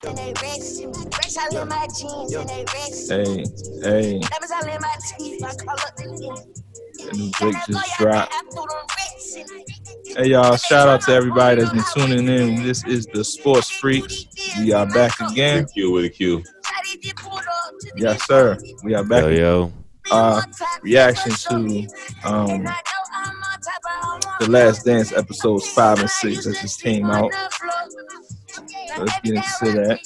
Hey, hey. The new Drake just dropped. Hey, y'all, shout out to everybody that's been tuning in. This is the Sports Freaks. We are back again. With a Q. Yes, sir. We are back. Yo. Reaction to The Last Dance episodes 5 and 6 that just came out. So let's get into that.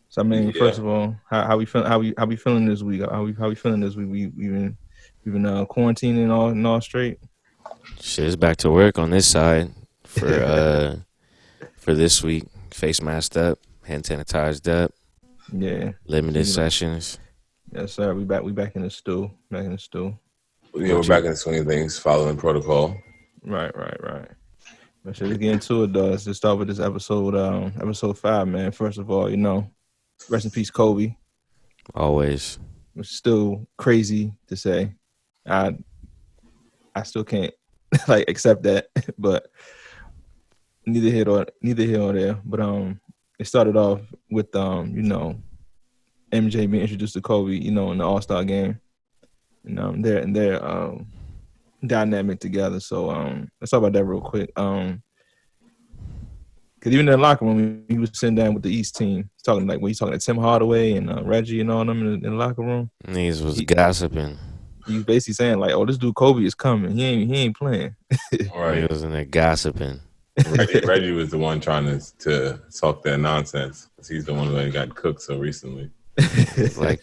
So I mean, first of all, how we feeling this week? How we feeling this week? We've been quarantining all straight. Shit, it's back to work on this side for this week. Face masked up, hand sanitized up. Yeah. Limited sessions. Yes, sir. We back in the stool. Yeah, we're back in the swing of things, following protocol. Right. Let's get into it though. Let's just start with this episode 5, man. First of all, rest in peace, Kobe. Always. It's still crazy to say. I still can't accept that, but neither here nor there. But it started off with MJ being introduced to Kobe, in the All-Star game, and their dynamic together. So let's talk about that real quick. Because even in the locker room, he was sitting down with the East team, talking to Tim Hardaway and Reggie and all them in the locker room. Niggas was gossiping. He was basically saying this dude Kobe is coming. He ain't playing. Right. He was in there gossiping. Reggie was the one trying to talk that nonsense because he's the one who got cooked so recently. Like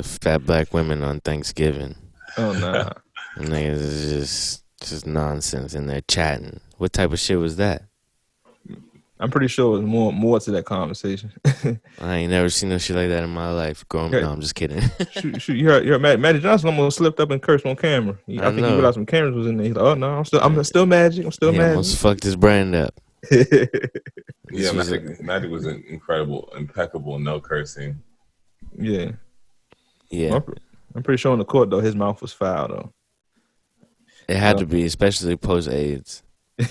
fat black women on Thanksgiving. Oh nah. Niggas is just nonsense in there chatting. What type of shit was that? I'm pretty sure it was more to that conversation. I ain't never seen no shit like that in my life. No, I'm just kidding. Shoot, you heard Magic Johnson almost slipped up and cursed on camera. I think he realized some cameras was in there. He's like, oh no, I'm still Magic. I'm still Magic. Almost fucked his brand up. Yeah, Magic was incredible, impeccable, no cursing. Yeah. Yeah. I'm pretty sure on the court though, his mouth was foul though. It had to be, especially post AIDS.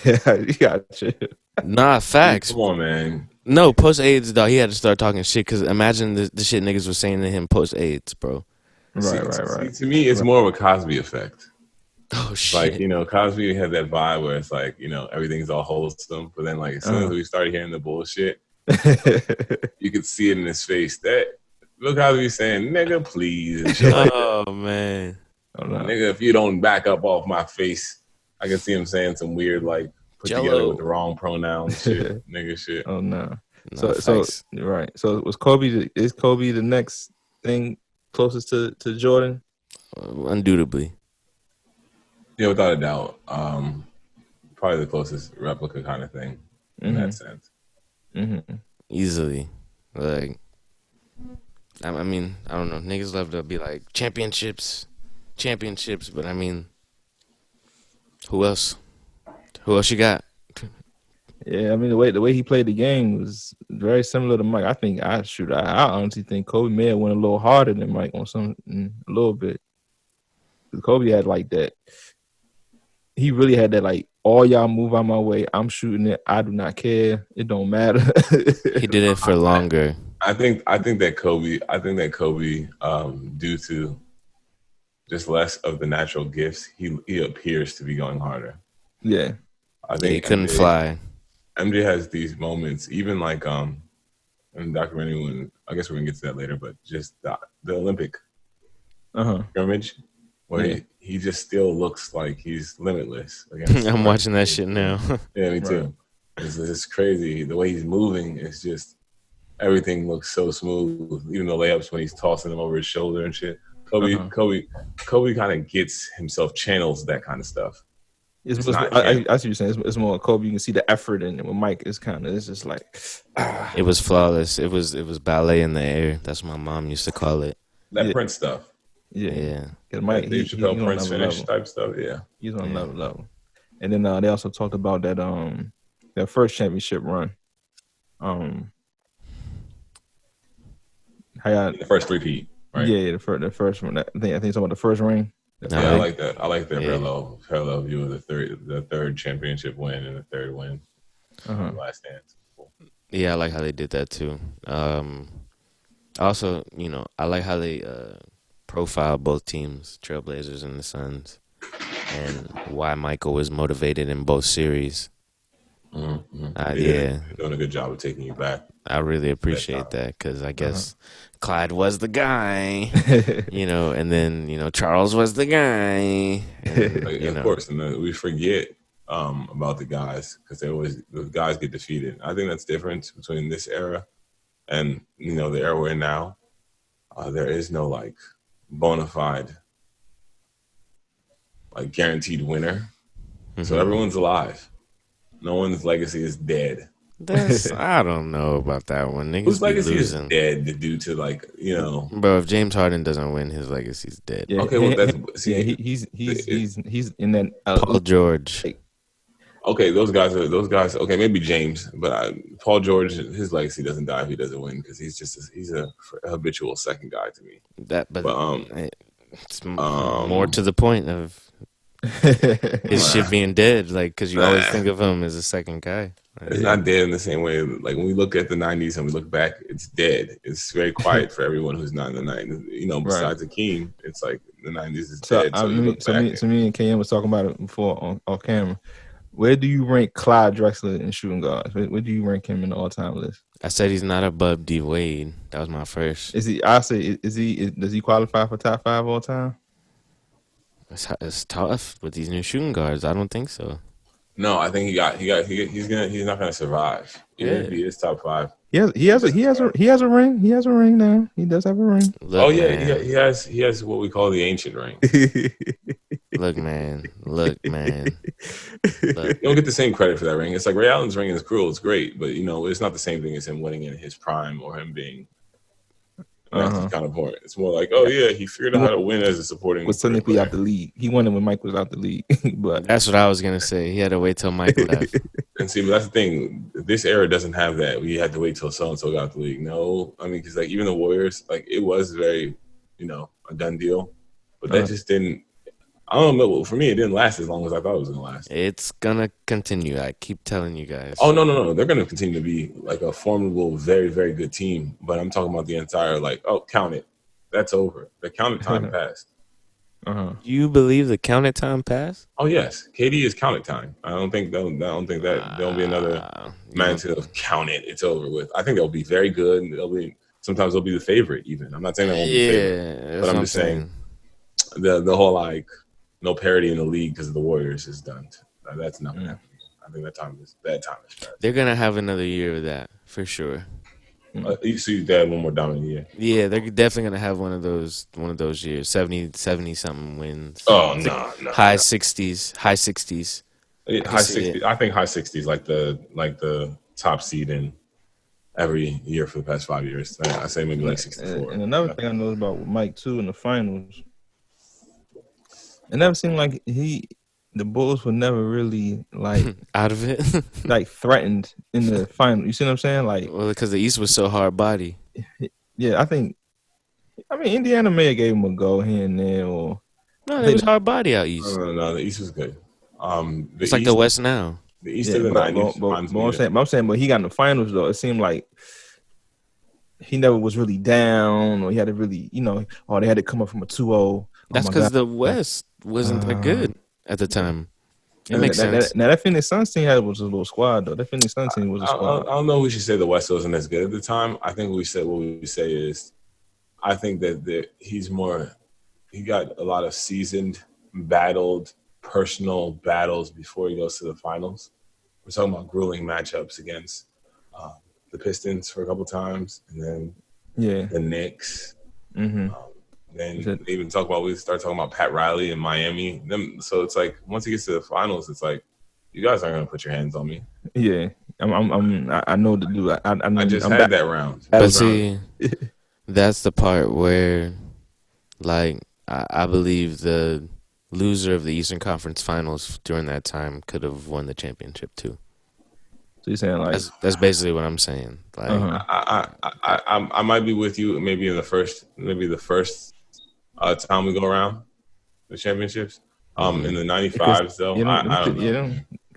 Yeah, you got chill. Nah, facts. Come on, man. No, post AIDS, dog. He had to start talking shit because imagine the shit niggas was saying to him post AIDS, bro. Right. To me, it's more of a Cosby effect. Oh shit. Cosby had that vibe where it's everything's all wholesome, but then as soon as we started hearing the bullshit, you could see it in his face. Look how he's saying, "Nigga, please." And shit oh man. Oh, no. Nigga, if you don't back up off my face, I can see him saying some weird put Jello. together with the wrong pronouns shit, nigga shit. Oh no. No, So right. So is Kobe the next thing closest to Jordan? Undoubtedly. Yeah, without a doubt. Probably the closest replica kind of thing in that sense. Mm-hmm. Easily. I mean, I don't know. Niggas love to be like championships, but I mean, who else? Who else you got? Yeah, I mean the way he played the game was very similar to Mike. I honestly think Kobe may have went a little harder than Mike on a little bit. Kobe had that. He really had that all y'all move out my way. I'm shooting it. I do not care. It don't matter. He did it for longer. I think that Kobe, due to just less of the natural gifts, he appears to be going harder. Yeah. I think he couldn't fly. MJ has these moments, even in the documentary when I guess we're gonna get to that later, but just the Olympic scrimmage where he just still looks like he's limitless. I'm watching that shit now. Yeah, me too. Right. It's crazy. The way he's moving is just everything looks so smooth. Even the layups when he's tossing them over his shoulder and shit. Kobe kind of gets himself, channels that kind of stuff. I see what you're saying. It's more Kobe. You can see the effort in it. With Mike, it's just It was flawless. It was ballet in the air. That's what my mom used to call it. That Prince stuff. Yeah. Because Mike, Dave Chappelle Prince finish type stuff. Yeah. He's on another level. And then they also talked about that their first championship run. The first repeat, right? Yeah, the first one. I think it's about the first ring. Yeah, I like that. I like that parallel view of the third championship win and the third win. Last Dance. Yeah, I like how they did that too. Also, I like how they profile both teams, Trailblazers and the Suns, and why Michael was motivated in both series. Mm-hmm. Yeah, they're doing a good job of taking you back. I really appreciate that because I guess Clyde was the guy, and then Charles was the guy. And, of course, and then we forget about the guys because the guys get defeated. I think that's different between this era and the era we're in now. There is no like bona fide, like guaranteed winner. Mm-hmm. So everyone's alive. No one's legacy is dead. I don't know about that one. Niggas Whose legacy is losing. dead due to Bro, if James Harden doesn't win, his legacy's dead. Yeah, okay, well he's in that Paul George. Okay, those guys. Okay, maybe James, but Paul George, his legacy doesn't die if he doesn't win because he's a habitual second guy to me. It's more to the point of his shit being dead, like because you always think of him as a second guy. It's not dead in the same way. Like when we look at the '90s and we look back, it's dead. It's very quiet for everyone who's not in the '90s. Besides Akeem, it's like the '90s is dead. Me and KM was talking about it before off camera. Where do you rank Clyde Drexler in shooting guards? Where do you rank him in the all-time list? I said he's not above D Wade. That was my first. Is he? I say, does he qualify for top 5 all time? It's tough with these new shooting guards. I don't think so. No, I think he's not gonna survive. Even if he is top 5. He has a ring. He has a ring now. He does have a ring. Look, he has what we call the ancient ring. Look, man. Look. You don't get the same credit for that ring. It's like Ray Allen's ring is cool. It's great, but it's not the same thing as him winning in his prime or him being kind of important. It's more like, he figured out how to win as a supporting. Was technically out the league. He won it when Mike was out the league, but that's what I was gonna say. He had to wait till Mike left. And see, but that's the thing. This era doesn't have that. We had to wait till so and so got out the league. No, I mean, because even the Warriors, it was very, a done deal, but that just didn't. I don't know. For me, it didn't last as long as I thought it was going to last. It's going to continue. I keep telling you guys. Oh, no. They're going to continue to be like a formidable, very, very good team. But I'm talking about the entire, count it. That's over. The counted time passed. You believe the counted time passed? Oh, yes. KD is counted time. I don't think that there'll be another magnitude of count it. It's over with. I think they'll be very good. Sometimes they'll be the favorite even. I'm not saying they won't be the favorite. But I'm just saying the whole, no parity in the league because of the Warriors is done. That's not going to happen. I think that time is passed. They're going to have another year of that for sure. You see they had one more dominant year. Yeah, they're definitely going to have one of those years. 70 something wins. Oh, no. High 60s. High 60s. I think high 60s like the top seed in every year for the past 5 years. I say maybe 64. And another thing I know about Mike too in the finals. It never seemed like the Bulls were never really out of it, threatened in the final. You see what I'm saying? Well, because the East was so hard body. Yeah, I mean, Indiana may have gave him a go here and there, or no, it was hard body out East. No, the East was good. It's like the West now. The East of the 90s. I'm saying, but he got in the finals though. It seemed like he never was really down, or he had to really, they had to come up from a 2-0. That's because the West wasn't that good at the time. It makes sense. Now that Phoenix Suns team was a little squad though. That Phoenix Suns team was a squad. I don't know if we should say the West wasn't as good at the time. I think what we say is, I think that he got a lot of seasoned, battled, personal battles before he goes to the finals. We're talking about grueling matchups against the Pistons for a couple times, and then the Knicks. Mm-hmm. Then they even we start talking about Pat Riley in Miami. So it's like once he gets to the finals, it's like you guys aren't gonna put your hands on me. Yeah, I know to do. I just had that round. But see, that's the part where, I believe the loser of the Eastern Conference Finals during that time could have won the championship too. So you're saying that's basically what I'm saying. I might be with you. Maybe the first time we go around the championships. In the '95s though,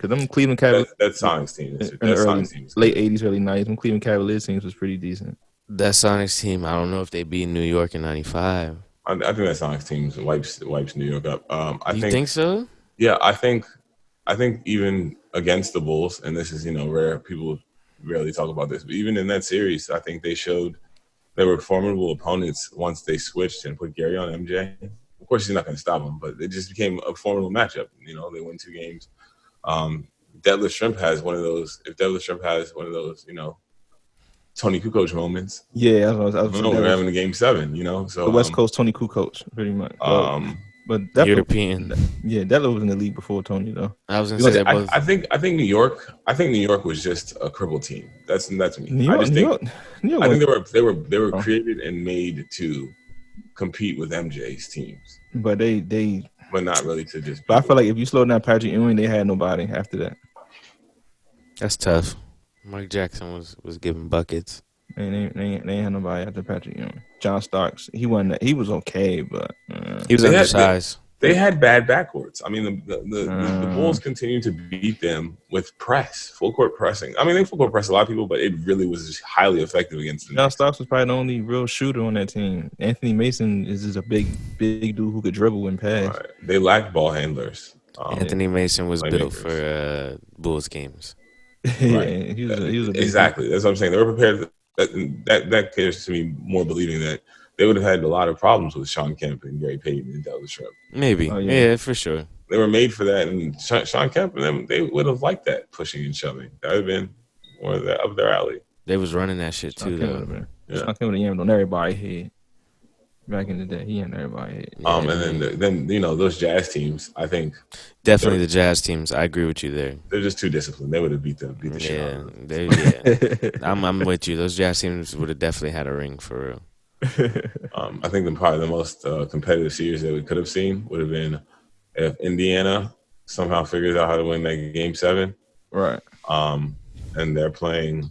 Because them Cleveland Cavaliers. That Sonics team. In the early, late 80s, early 90s, them Cleveland Cavaliers teams was pretty decent. That Sonics team, I don't know if they beat New York in '95. I think that Sonics team wipes New York up. You think so? Yeah, I think even against the Bulls, and this is rare. People rarely talk about this, but even in that series, I think they showed they were formidable opponents once they switched and put Gary on MJ. Of course, he's not going to stop them, but it just became a formidable matchup. They win 2 games. Deadlift Shrimp has one of those. If Deadlift Shrimp has one of those, Tony Kukoc moments. Yeah, we're having a game 7. So the West Coast Tony Kukoc, pretty much. But European. Deadlift was in the league before Tony, though. I was gonna say that both. I think New York. I think New York was just a crippled team. That's me. New York, I think they were created and made to compete with MJ's teams. But but not really to just. But I feel like if you slow down Patrick Ewing, they had nobody after that. That's tough. Mike Jackson was giving buckets. They ain't had nobody after Patrick Ewing. John Starks, he was okay, but he was undersized. They had bad backcourts. I mean, the Bulls continued to beat them with full court pressing. I mean, they full court pressed a lot of people, but it really was just highly effective against them. John Starks was probably the only real shooter on that team. Anthony Mason is just a big dude who could dribble and pass. Right. They lacked ball handlers. Anthony Mason was built for Bulls games. Yeah, right. he was a big exactly. dude. That's what I'm saying. They were prepared. That cares to me more believing that they would have had a lot of problems with Sean Kemp and Gary Payton and Deadlift Shrimp. Maybe. Yeah, for sure. They were made for that, and Sean Kemp and them, they would have liked that pushing and shoving. That would have been more up their alley. They was running that shit too, though. Sean Kemp would have yammed on everybody's head. Back in the day, he yammed everybody's head. And then those Jazz teams, I think definitely the Jazz teams. I agree with you there. They're just too disciplined. They would have beat the shit out of them. Yeah. I'm with you. Those Jazz teams would have definitely had a ring for real. I think probably the most competitive series that we could have seen would have been if Indiana somehow figures out how to win that game 7. Right. And they're playing.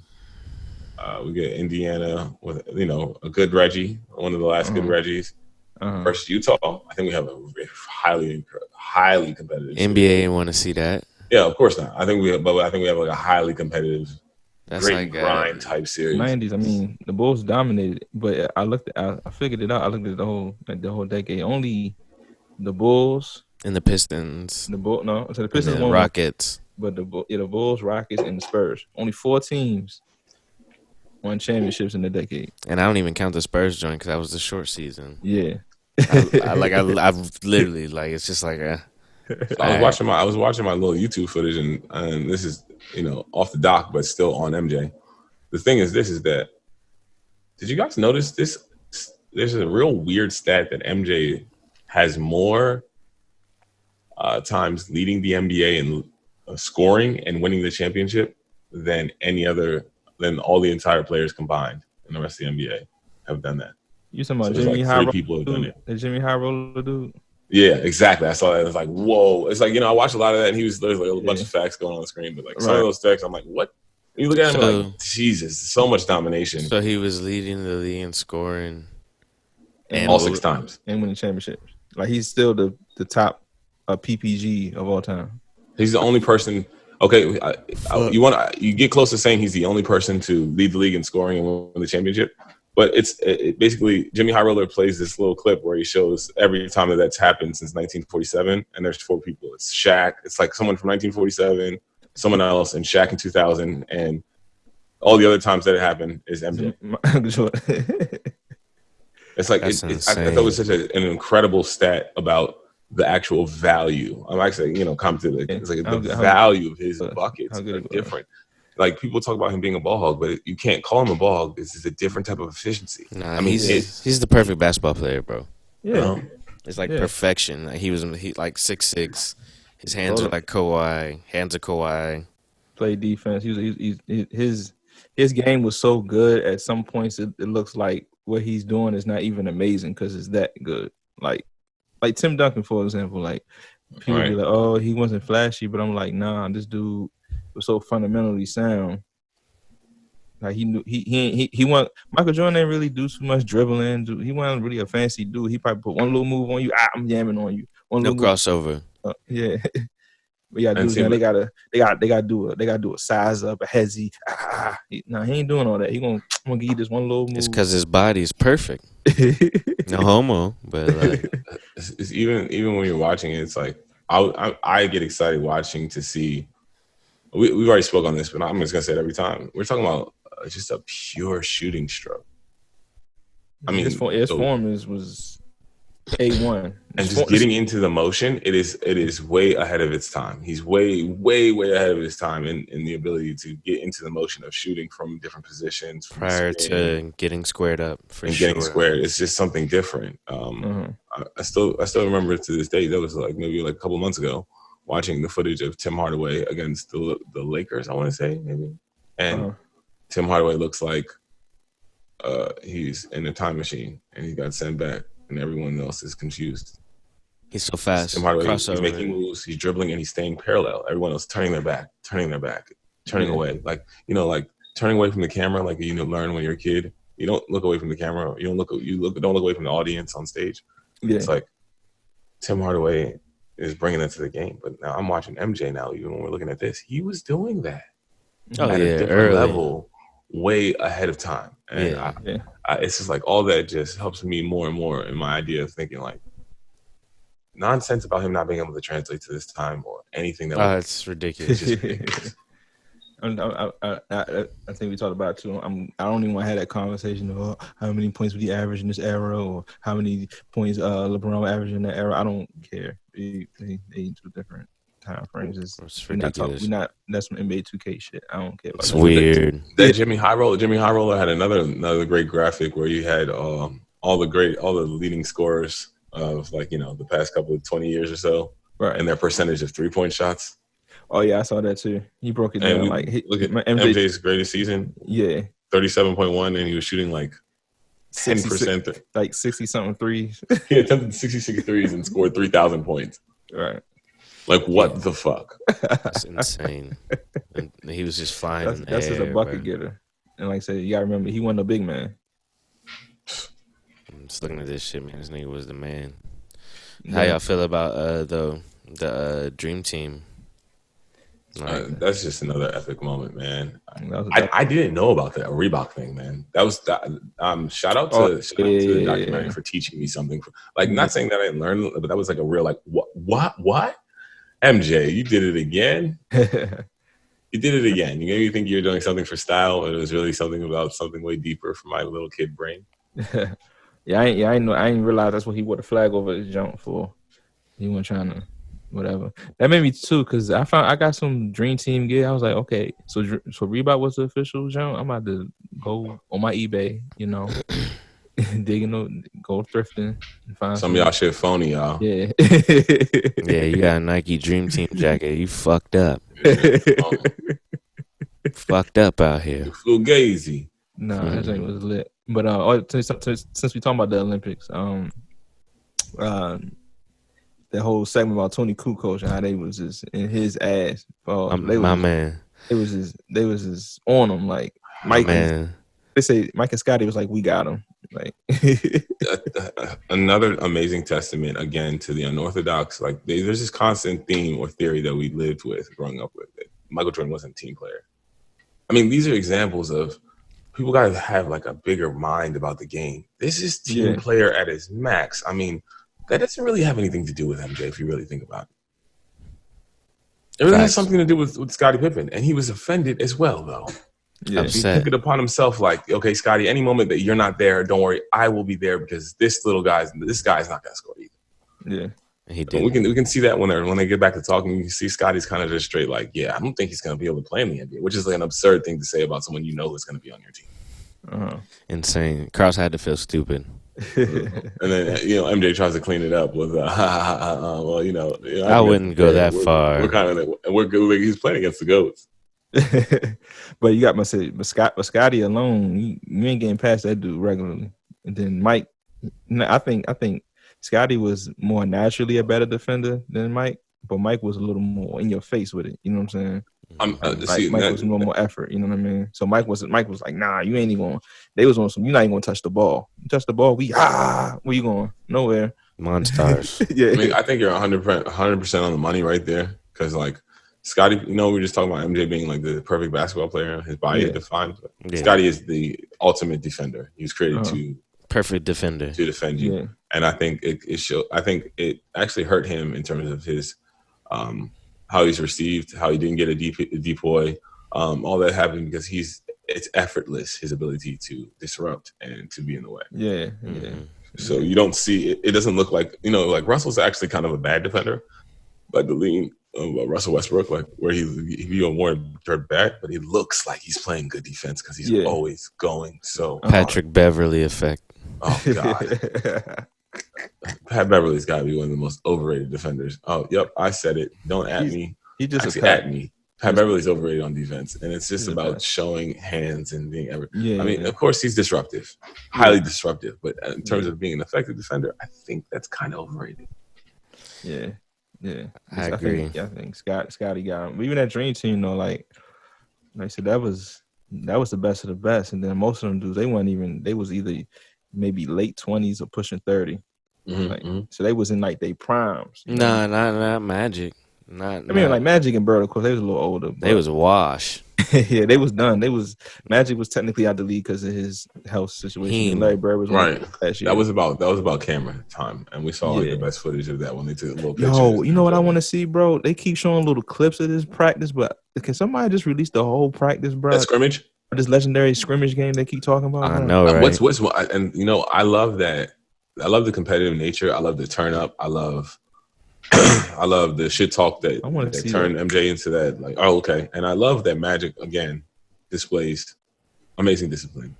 We get Indiana with a good Reggie, one of the last good Reggies. Versus Utah, I think we have a highly competitive NBA didn't want to see that. Yeah, of course not. I think we have like a highly competitive, that's great like grind type series. 90s. I mean, the Bulls dominated, but I figured it out. I looked at the whole decade. Only the Bulls and the Pistons. The Pistons and the Rockets. But the Bulls, Rockets, and the Spurs. Only 4 teams won championships in the decade. And I don't even count the Spurs joint because that was the short season. Yeah. I've literally it's just like a. I was watching my little YouTube footage and this is off the dock but still on MJ. The thing is that did you guys notice this? There's a real weird stat that MJ has more times leading the NBA in scoring and winning the championship than all the entire players combined in the rest of the NBA have done that. You talking about Jimmy High Roller? 3 people have done it. The Jimmy High Roller dude? Yeah, exactly. I saw that. It was like, whoa. It's like, I watched a lot of that, and there's like a bunch of facts going on the screen, but some of those facts, I'm like, what? And you look at him like, Jesus, so much domination. So he was leading the league in scoring. And all 6 times. And winning championships. Like, he's still the top PPG of all time. He's the only person. Okay, you get close to saying he's the only person to lead the league in scoring and win the championship, but it basically Jimmy High Roller plays this little clip where he shows every time that's happened since 1947, and there's 4 people. It's Shaq. It's like someone from 1947, someone else, and Shaq in 2000, and all the other times that it happened is MJ. It's like I thought it was such an incredible stat about the actual value. I'm actually, commented it's like the value of his buckets are different. Like people talk about him being a ball hog, but you can't call him a ball hog. This is a different type of efficiency. Nah, I mean, he's the perfect basketball player, bro. Yeah, it's like perfection. Like he like 6'6". His hands are like Kawhi. Hands are Kawhi. Play defense. His game was so good. At some points, it looks like what he's doing is not even amazing because it's that good. Like Tim Duncan, for example, like people be like, "Oh, he wasn't flashy," but I'm like, "Nah, this dude was so fundamentally sound." Like he knew he want Michael Jordan didn't really do too much dribbling. He wasn't really a fancy dude. He probably put one little move on you. I'm jamming on you. No crossover. Yeah, We got dudes now. They gotta do a size up, a headsy. No, he ain't doing all that. I'm gonna give you this one little move. It's because his body is perfect. No homo, but like, it's even when you're watching it, it's like I get excited watching to see. We've already spoke on this, but I'm just gonna say it every time. We're talking about just a pure shooting stroke. I mean, his form was A1. And just getting into the motion, it is way ahead of its time. He's way ahead of his time in the ability to get into the motion of shooting from different positions. Prior to getting squared up, getting squared, it's just something different. I still remember to this day, that was maybe a couple months ago, watching the footage of Tim Hardaway against the Lakers, I want to say, maybe. And Tim Hardaway looks like he's in a time machine and he got sent back. And everyone else is confused. He's so fast. Tim Hardaway, he's making moves, he's dribbling, and he's staying parallel. Everyone else turning their back, turning away. Like turning away from the camera, like you learn when you're a kid. You don't look away from the camera. Don't look away from the audience on stage. Yeah. It's like Tim Hardaway is bringing that to the game. But now I'm watching MJ now. Even when we're looking at this, he was doing that at a different level, way ahead of time. And it's just like all that just helps me more and more in my idea of thinking like nonsense about him not being able to translate to this time or anything that. It's ridiculous. It's just ridiculous. I think we talked about it too. I don't even want to have that conversation of how many points would he average in this era or how many points LeBron would average in that era. I don't care. They two different time frames. It's ridiculous. That's some NBA 2K shit. I don't care about it's weird. That Jimmy High Roller had another great graphic where you had all the leading scorers of the past couple of 20 years or so, right, and their percentage of 3-point shots. Oh yeah, I saw that too. He broke it down. Look at MJ's greatest season. Yeah, 37.1, and he was shooting 10%, 60 something threes. He attempted 66 threes and scored 3,000 points. Right. What the fuck? That's insane. And he was just flying. That's just a bucket getter. And like I said, you gotta remember, he wasn't a big man. I'm just looking at this shit, man. This nigga was the man. How y'all feel about the Dream Team? That's just another epic moment, man. I didn't know about that Reebok thing, man. That was shout out to the documentary for teaching me something. Not saying that I didn't learn, but that was a real what? MJ, you did it again. You did it again. You made me think you were doing something for style, but it was really something about something way deeper for my little kid brain. I ain't realize that's what he wore the flag over his jump for. He wasn't trying to. Whatever. That made me too, because I got some Dream Team gear. I was like, okay, so Reebok was the official jump. I'm about to go on my eBay, go thrifting and find some of y'all shit phony, y'all. Yeah. Yeah, you got a Nike Dream Team jacket. You fucked up. Fucked up out here. You flew gazy. No, that thing was lit. But since we talking about the Olympics, the whole segment about Tony Kukoc and how they was just in his ass. Man. They was just on him like Mike. They say Mike and Scotty was like, we got him. Like another amazing testament again to the unorthodox. There's this constant theme or theory that we lived with growing up with. Michael Jordan wasn't a team player. I mean, these are examples of people got to have a bigger mind about the game. This is team player at his max. I mean. That doesn't really have anything to do with MJ if you really think about it. It really has something to do with Scottie Pippen, and he was offended as well, though. Yeah, he took it upon himself, okay, Scottie, any moment that you're not there, don't worry, I will be there because this guy's not gonna score either. Yeah, and he did. We can see that when they get back to talking, you can see Scottie's kind of just straight I don't think he's gonna be able to play in the NBA, which is an absurd thing to say about someone who's gonna be on your team. Insane. Carlos had to feel stupid. And then MJ tries to clean it up with I wouldn't go that far. We're kind of we're good. He's playing against the GOATs. But you got but Scotty alone, you ain't getting past that dude regularly. And then Mike, I think Scotty was more naturally a better defender than Mike, but Mike was a little more in your face with it. You know what I'm saying? Mike was a little more effort, you know what I mean? So Mike was like, nah, you ain't even going. They was on some. You're not even gonna touch the ball. You touch the ball, where you going? Nowhere. Monsters. Yeah. I mean, I think you're 100% on the money right there, because Scotty, we were just talking about MJ being like the perfect basketball player. His body is defined. Yeah. Scotty is the ultimate defender. He was created to perfect defender to defend you. Yeah. And I think it actually hurt him in terms of his how he's received, how he didn't get a depoy. All that happened because it's effortless, his ability to disrupt and to be in the way. Yeah. So you don't see it doesn't look like Russell's actually kind of a bad defender, like the lean of Russell Westbrook, like where he more dirt back, but he looks like he's playing good defense because he's always going. So Patrick Beverly effect. Oh God. Pat Beverly's got to be one of the most overrated defenders. Oh, yep, I said it. Don't at me. He just at me. Pat Beverly's overrated on defense, and it's just about showing hands and being ever. I mean, of course, he's disruptive, highly disruptive, but in terms of being an effective defender, I think that's kind of overrated. Yeah. I agree. I think Scotty got him. Even that Dream Team, though, like I said, that was the best of the best, and then most of them dudes, they was either maybe late 20s or pushing 30. So they was in like their primes. Nah, not Magic. Like Magic and Bird, of course, they was a little older. They was a wash. Yeah, they was done. Magic was technically out the league because of his health situation. Larry Bird was right. That was about camera time, and we saw the best footage of that when they took a little picture. Yo, you know what I want to see, bro? They keep showing little clips of this practice, but can somebody just release the whole practice, bro? That scrimmage, this legendary scrimmage game they keep talking about. I know, right? I love that. I love the competitive nature. I love the turn up. I love the shit talk that turned MJ into that. Like, oh, okay. And I love that Magic, again, displays amazing discipline.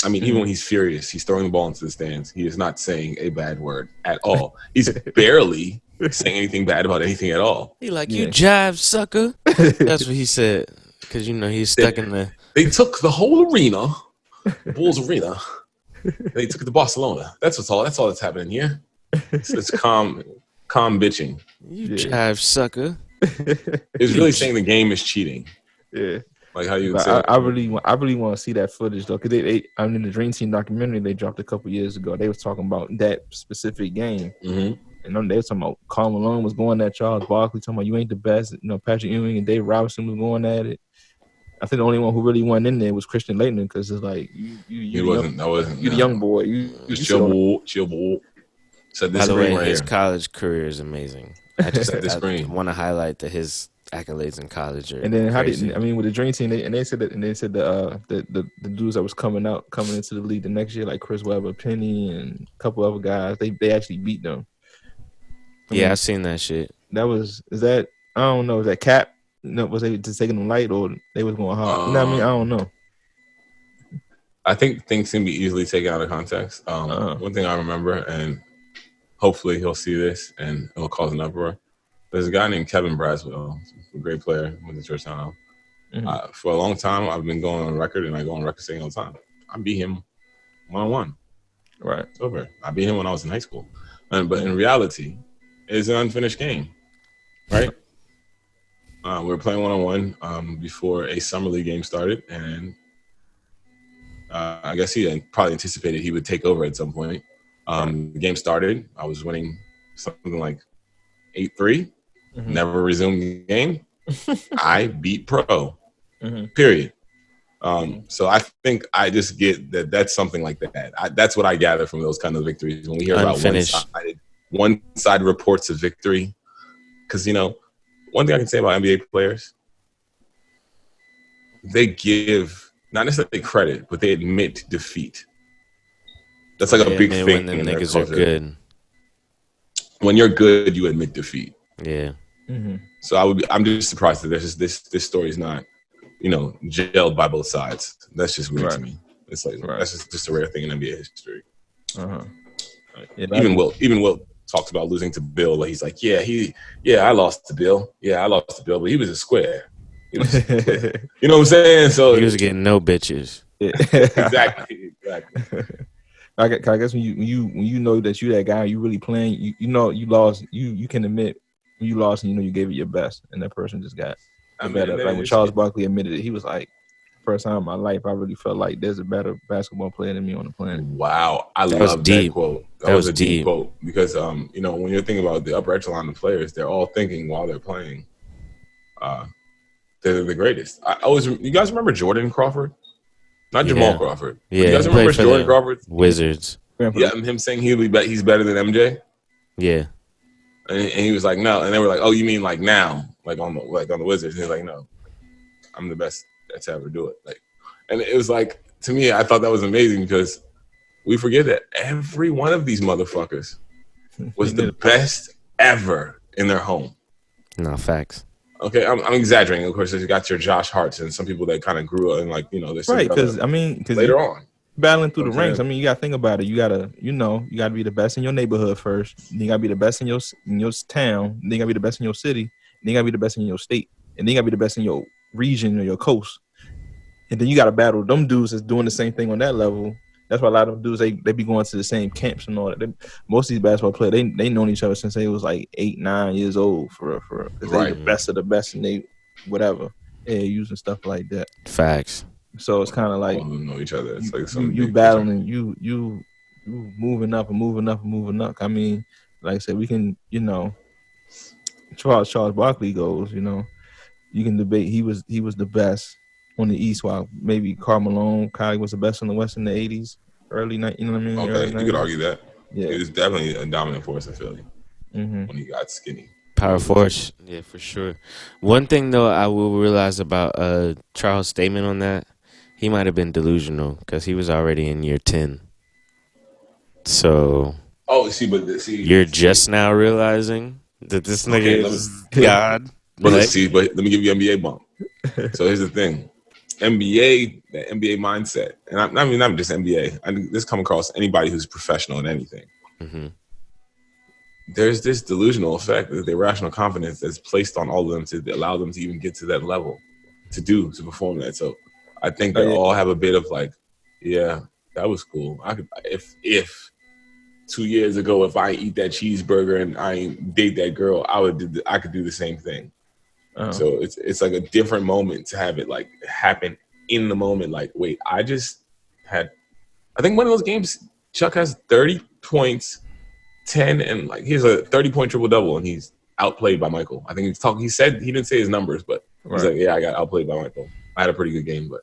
I mean, even when he's furious, he's throwing the ball into the stands. He is not saying a bad word at all. He's barely saying anything bad about anything at all. He like, you jive, sucker. That's what he said. Because, he's stuck in the... They took the whole arena, Bulls arena. They took it to Barcelona. That's all that's happening here. It's calm bitching. You jive, sucker. It's really saying the game is cheating. Yeah. Like how you would say. I really want to see that footage though, because in the Dream Team documentary they dropped a couple years ago. They was talking about that specific game, and they was talking about Karl Malone was going at Charles Barkley, talking about you ain't the best. Patrick Ewing and Dave Robinson was going at it. I think the only one who really went in there was Christian Laettner, because it's like you the young boy. You chill boy. So by the way, his college career is amazing. I want to highlight that his accolades in college are. And then crazy. with the Dream Team, they said the dudes that was coming into the league the next year, like Chris Webber, Penny, and a couple other guys, they actually beat them. I've seen that shit. Is that I don't know, is that Cap? No, was they just taking them light, or they was going hard? You know what I mean? I don't know. I think things can be easily taken out of context. One thing I remember, and hopefully he'll see this and it'll cause an uproar. There's a guy named Kevin Braswell, a great player, went to Georgetown. For a long time, I've been going on record, and I go on record saying all the time, I beat him one-on-one. Right. It's over. I beat him when I was in high school. But in reality, it's an unfinished game, right? We were playing one-on-one before a summer league game started, and I guess he probably anticipated he would take over at some point. The game started. I was winning something like 8-3. Never resumed the game. I beat Pro. Period. So I think I just get that's something like that. That's what I gather from those kind of victories when we hear about one-side reports of victory. Because, one thing I can say about NBA players, they give not necessarily credit, but they admit defeat. That's like a big thing. When the niggas are good. When you're good, you admit defeat. Yeah. So I'm just surprised that this story is not, gelled by both sides. That's just weird to me. It's like that's just a rare thing in NBA history. Even Will talks about losing to Bill. Like he's like, I lost to Bill. Yeah, I lost to Bill, but he was a square. You know what I'm saying? So he was getting no bitches. Exactly. I guess when you know that you that guy, you really playing. You lost. You can admit when you lost, and you gave it your best, and that person just got better. Like when Charles Barkley admitted it, he was like, first time in my life, I really felt like there's a better basketball player than me on the planet. Wow, I love that quote. That was a deep quote because when you're thinking about the upper echelon of players, they're all thinking while they're playing. they're the greatest. You guys remember Jordan Crawford? Not Jamal Crawford. Yeah, you guys remember Jordan Crawford? Wizards. Yeah, and him saying he's better than MJ. Yeah. And he was like, no. And they were like, oh, you mean like now? Like on the Wizards. And he's like, no. I'm the best to ever do it. Like, and it was like, to me, I thought that was amazing because we forget that every one of these motherfuckers was the best ever in their home. No, facts. Okay, I'm exaggerating. Of course, you got your Josh Harts and some people that kind of grew up and like, this right, because later on. Battling through the ranks. I mean, you got to think about it. You got to, you got to be the best in your neighborhood first. Then you got to be the best in your town. Then you got to be the best in your city. Then you got to be the best in your state. And then you got to be the best in your region or your coast. And then you got to battle them dudes that's doing the same thing on that level. That's why a lot of them dudes, they be going to the same camps and all that. Most of these basketball players, they known each other since they was like 8, 9 years old because they the best of the best and they whatever. Yeah, using stuff like that. Facts. So it's kind of like know each other. It's like you battling, you moving up and moving up and moving up. I mean, like I said, we can, Charles Barkley goes, you can debate he was the best on the East, while maybe Karl Malone, Kylie was the best on the West in the 80s, early 90s. You know what I mean? Okay, you could argue that. Yeah, he was definitely a dominant force in Philly when he got skinny. Power force, yeah, for sure. One thing though, I will realize about Charles' statement on that. He might have been delusional because he was already in year 10. So. Oh, see. You're just now realizing that this nigga is God. But let me give you NBA bump. So here's the thing. The NBA mindset, and I mean not just NBA. This come across anybody who's professional in anything. Mm-hmm. There's this delusional effect, the irrational confidence that's placed on all of them to allow them to even get to that level, to perform that. So I think they all have a bit of like, yeah, that was cool. I could, if 2 years ago, if I eat that cheeseburger and I date that girl, I could do the same thing. Uh-huh. So it's like a different moment to have it like happen in the moment. Like, wait, I think one of those games, Chuck has 30 points, 10, and like he's a 30-point triple-double, and he's outplayed by Michael. I think he said he didn't say his numbers, but he's like, yeah, I got outplayed by Michael. I had a pretty good game, but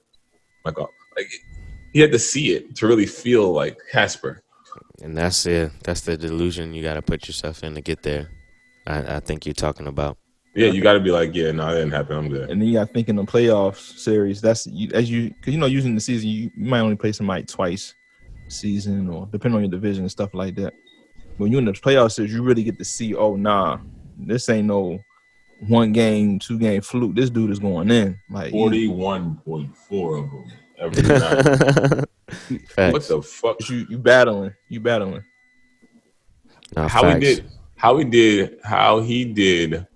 Michael, like, he had to see it to really feel like Casper. And that's it. That's the delusion you got to put yourself in to get there. I think you're talking about. Yeah, you got to be like, yeah, no, it didn't happen. I'm good. And then you got to think in the playoffs series. That's because using the season, you might only play somebody twice a season, or depending on your division and stuff like that. When you're in the playoff series, you really get to see, oh, nah, this ain't no 1 game, 2 game fluke. This dude is going in. Like 41.4 of them every night. What the fuck? You battling. No, how he did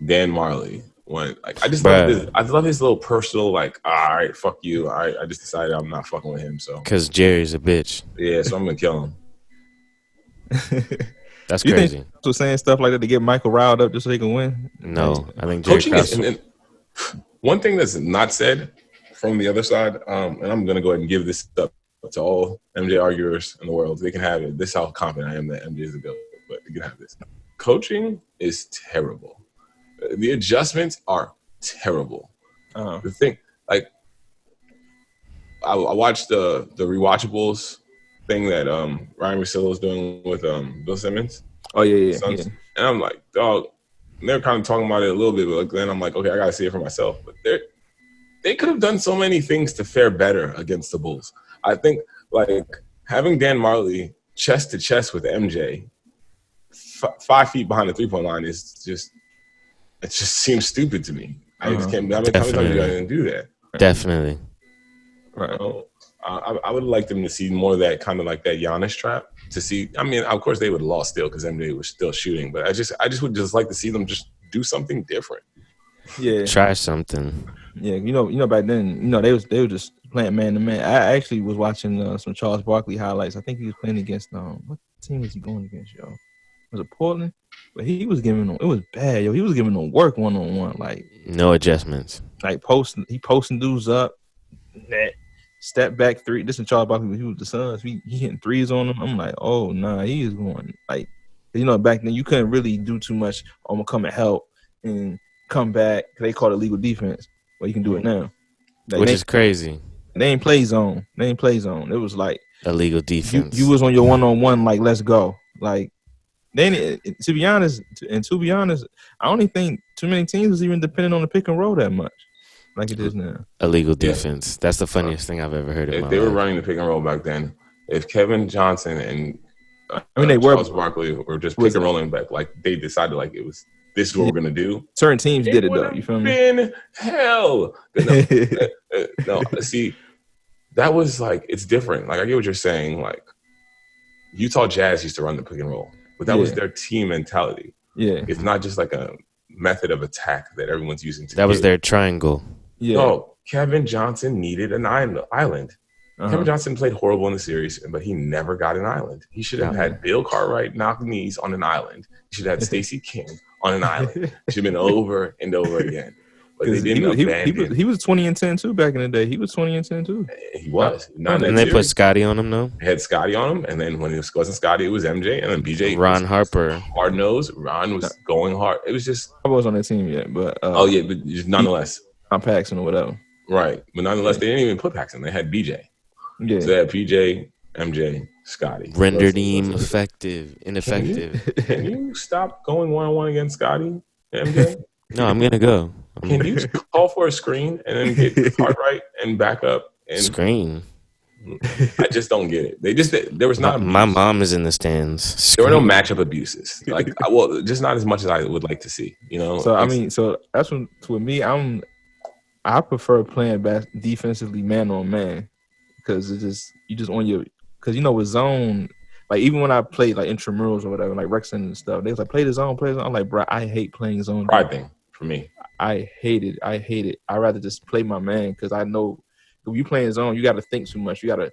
Dan Marley. When like I love his little personal like, all right, fuck you. All right, I just decided I'm not fucking with him. So because Jerry's a bitch. Yeah, so I'm gonna kill him. That's you crazy. Think so saying stuff like that to get Michael riled up just so he can win? No, I think Jerry and one thing that's not said from the other side, and I'm gonna go ahead and give this up to all MJ arguers in the world. They can have it. This is how confident I am that MJ is a goat, but you can have this. Coaching is terrible. The adjustments are terrible. The thing, like, I watched the rewatchables thing that Ryan Russillo is doing with Bill Simmons. Oh yeah. And I'm like, dog. They're kind of talking about it a little bit, but then I'm like, okay, I gotta see it for myself. But they could have done so many things to fare better against the Bulls. I think like having Dan Marley chest to chest with MJ, 5 feet behind the 3-point line is just. It just seems stupid to me. I just can't. How many times are you gonna do that? Definitely. Right. I would like them to see more of that kind of like that Giannis trap. To see, I mean, of course they would have lost still because MJ was still shooting, but I just would just like to see them just do something different. Yeah. Try something. Yeah, back then, they were just playing man to man. I actually was watching some Charles Barkley highlights. I think he was playing against what team was he going against, y'all? Was it Portland? But he was giving them, it was bad, yo. He was giving them work 1-on-1, like no adjustments. Like posting dudes up, that step back 3. This is Charles Barkley when he was the Suns. He hitting 3s on them. I'm like, oh nah, he is going like, back then you couldn't really do too much. I'm gonna come and help, and come back. They call it legal defense. Well, you can do it now. Like, which is crazy. They ain't play zone. It was like illegal defense. You was on your 1-on-1, like, let's go. Like, then to be honest, I don't think too many teams was even depending on the pick and roll that much, like it is now. Illegal defense. Yeah. That's the funniest thing I've ever heard in my life. They were running the pick and roll back then. If Kevin Johnson and they Charles Barkley were just pick and rolling back, like they decided, like this is what we're gonna do. Certain teams did it though. You feel me? Been hell. No, see, that was like it's different. Like I get what you're saying. Like Utah Jazz used to run the pick and roll, but that was their team mentality. Yeah, it's not just like a method of attack that everyone's using. That was their triangle. Yeah. No, Kevin Johnson needed an island. Kevin Johnson played horrible in the series, but he never got an island. He should have had Bill Cartwright knock knees on an island. He should have had Stacey King on an island. It should have been over and over again. But they didn't abandon. He was 20-10 too back in the day. He was 20-10 too. He was. And they put Scotty on him, though? They had Scotty on him, and then when it wasn't Scotty, it was MJ, and then BJ. Ron Harper. Hard nose. Ron was going hard. It was just. I was on that team yet, but. But just nonetheless. I'm Paxson or whatever. Right. But nonetheless, they didn't even put Paxson. They had BJ. Yeah. So they had PJ, MJ, Scotty. Rendered him ineffective. Can you stop going 1-on-1 against Scotty, MJ? No, I'm going to go. Can you call for a screen and then get Cartwright and back up? And screen? I just don't get it. There was not. My mom is in the stands. Screen. There were no matchup abuses. Like, just not as much as I would like to see. You know. So that's when with me, I prefer playing defensively man on man because you just on your because with zone. Like, even when I played, like, intramurals or whatever, like, Rexon and stuff, they was like, play the zone. I'm like, bro, I hate playing zone. Pride thing for me. I hate it. I'd rather just play my man because I know if you playing zone, you got to think too much. You got to,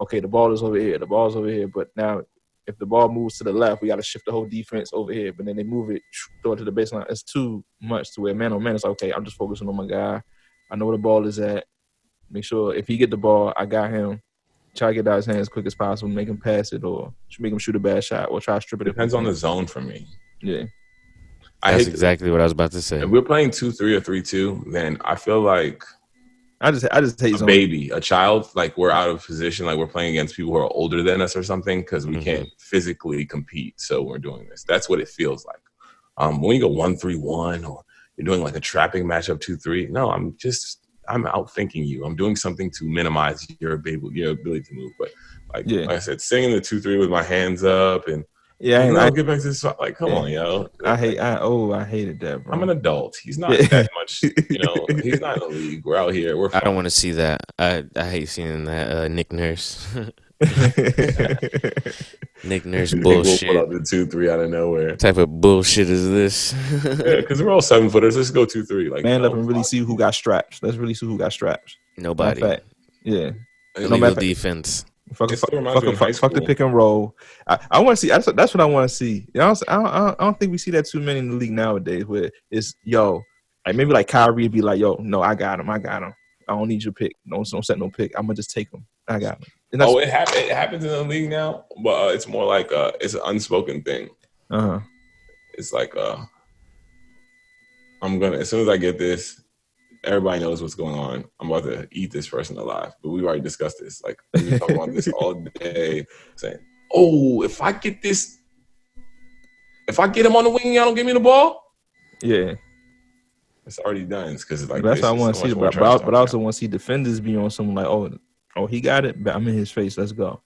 okay, the ball is over here. The ball's over here. But now if the ball moves to the left, we got to shift the whole defense over here. But then they move it, throw it to the baseline. It's too much to where man on man, it's like, okay, I'm just focusing on my guy. I know where the ball is at. Make sure if he get the ball, I got him. Try to get out his hands as quick as possible, make him pass it or make him shoot a bad shot or try to strip it. Depends on the zone for me. Yeah. That's exactly what I was about to say. If we're playing 2-3 or 3-2, then I feel like I just hate a baby, a child, like we're out of position, like we're playing against people who are older than us or something because we can't physically compete. So we're doing this. That's what it feels like. When you go 1-3-1 or you're doing like a trapping matchup 2-3, no, I'm outthinking you. I'm doing something to minimize your ability to move. But like I said, singing the 2-3 with my hands up and I get back to this. Like, come on, yo. I hated that, bro. I'm an adult. He's not that much. He's not in the league. We're out here. We're fine. I don't want to see that. I hate seeing that. Nick Nurse. Nick Nurse bullshit. We'll put up the 2-3 out of nowhere. What type of bullshit is this? Yeah, because we're all 7-footers. Let's go 2-3. Like, man, let them really see who got straps. Let's really see who got straps. Nobody. Yeah. Illegal defense. Fuck the pick and roll. I want to see. That's what I want to see. I don't think we see that too many in the league nowadays. Where it's like maybe like Kyrie would be like, yo, no, I got him. I don't need your pick. Don't set no pick. I'm gonna just take him. I got him. It happens in the league now, but it's more like it's an unspoken thing. It's like I'm gonna as soon as I get this. Everybody knows what's going on. I'm about to eat this person alive. But we've already discussed this. Like, we've been talking about this all day, saying, if I get him on the wing, y'all don't give me the ball? Yeah. It's already done. It's because like that's what I want to see. But I also want to see defenders be on someone like, oh, he got it, but I'm in his face. Let's go.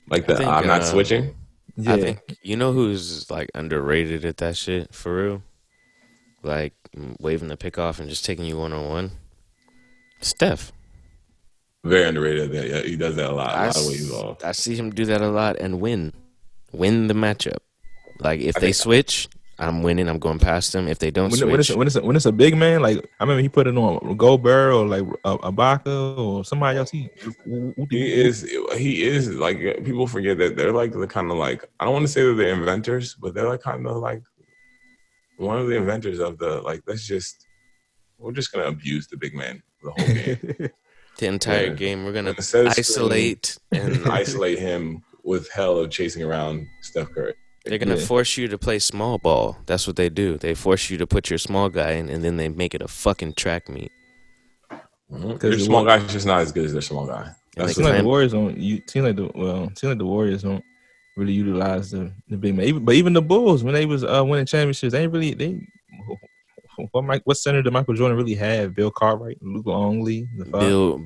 Like I'm not switching? Yeah. I think, who's, like, underrated at that shit, for real? Like, waving the pick off and just taking you one-on-one. Steph. Very underrated. Yeah, he does that a lot. A lot of ways off. I see him do that a lot and win the matchup. Like, if they switch, I'm winning. I'm going past them. If they don't switch. When it's a big man, like, I remember he put it on Gobert or, like, Ibaka or somebody else. He is, like, people forget that they're, like, the kind of, like, I don't want to say that they're inventors, but they're, like, kind of, like, one of the inventors of the, like, we're just going to abuse the big man the whole game. The entire game. We're going to isolate him with hell of chasing around Steph Curry. They're gonna force you to play small ball. That's what they do. They force you to put your small guy in, and then they make it a fucking track meet. Your small guy's just not as good as their small guy. Seems like the Warriors don't. Seems like the Warriors don't really utilize the big man. But even the Bulls, when they was winning championships, what center did Michael Jordan really have? Bill Cartwright, Luke Longley, Bill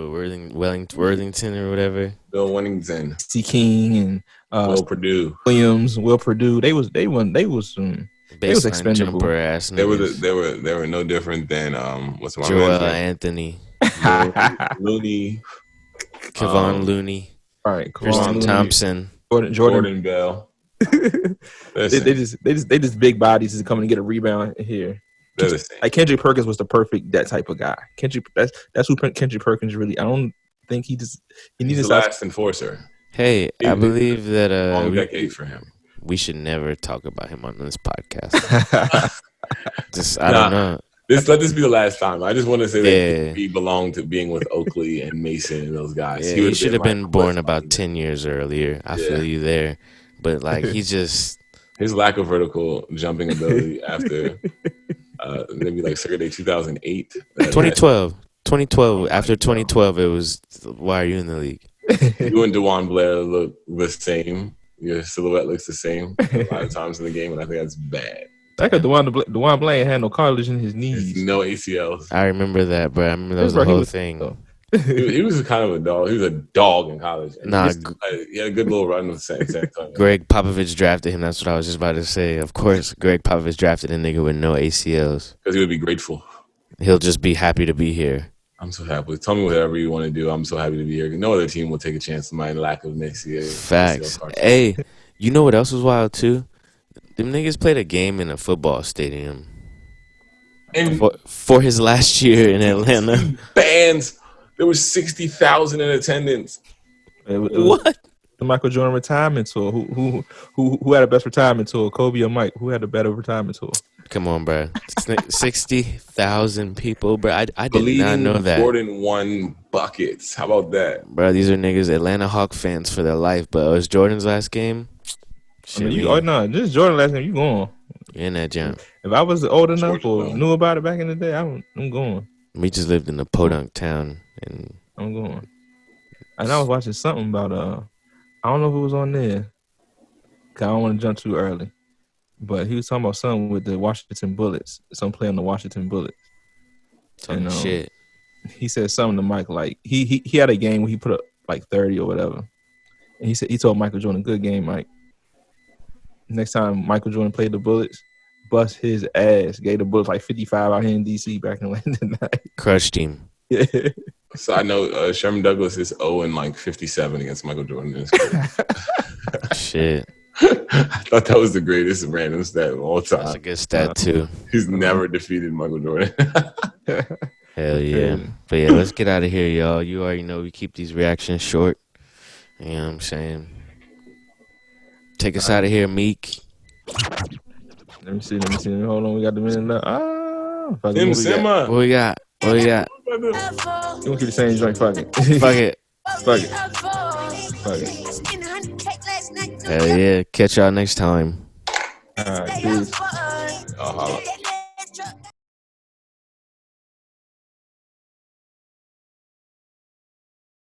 Worthington or whatever. Bill Wennington, C. King, and Will Purdue. They was expendable. Jumper ass they were no different than what's my Joel man's name? Anthony, Looney, Kevon Looney, all right, Tristan Thompson, Jordan Bell. they just big bodies to come and get a rebound here. Like Kendrick Perkins was that type of guy. That's who Kendrick Perkins really. I don't think he's the last enforcer. Hey, I believe that long decade for him. We should never talk about him on this podcast. I don't know. Let this be the last time. I just want to say that he belonged to being with Oakley and Mason and those guys. Yeah, he should have been born about 10 years earlier. I feel you there. But, like, he just... His lack of vertical jumping ability after maybe, like, Circuit Day 2008. 2012. After 2012, it was, why are you in the league? You and DeJuan Blair look the same. Your silhouette looks the same a lot of times in the game, and I think that's bad. That because DeJuan Blair had no cartilage in his knees. No ACLs. I remember that, bro. I remember that was the whole thing. He was kind of a dog. He was a dog in college. He had a good little run with San Antonio. Greg Popovich drafted him. That's what I was just about to say. Of course, Greg Popovich drafted a nigga with no ACLs. Because he would be grateful. He'll just be happy to be here. I'm so happy. Tell me whatever you want to do. I'm so happy to be here. No other team will take a chance on my lack of next year. Facts. Hey, you know what else was wild, too? Them niggas played a game in a football stadium. And for his last year in Atlanta. Bands. There was 60,000 in attendance. What? The Michael Jordan retirement tour. Who had the best retirement tour? Kobe or Mike? Who had the better retirement tour? Come on, bro. 60,000 people, bro. I did not know that. Jordan won buckets. How about that? Bro, these are niggas Atlanta Hawk fans for their life, but it was Jordan's last game. This is Jordan last game. You going? In that jump. If I was old enough or knew about it back in the day, I'm going. We just lived in a podunk town, and I'm going. And I was watching something about I don't know if it was on there. Cause I don't want to jump too early, but he was talking about something with the Washington Bullets. Some play on the Washington Bullets. Talking shit. He said something to Mike like he had a game where he put up like 30 or whatever, and he told Michael Jordan, "Good game, Mike." Next time Michael Jordan played the Bullets, bust his ass. Gave the Bullets like 55 out here in DC back in the night. Crushed him. Yeah. So I know Sherman Douglas is 0-57 against Michael Jordan in his career. Shit. I thought that was the greatest random stat of all time. That's a good stat too. He's never defeated Michael Jordan. Hell yeah. But yeah, let's get out of here, y'all. You already know we keep these reactions short. You know what I'm saying? Take us out of here, Mique. Let me see. Hold on, we got the minute left. What we got? You gonna keep the same joint? Fuck it. Fuck it. Hell yeah. Catch y'all next time. All right, peace.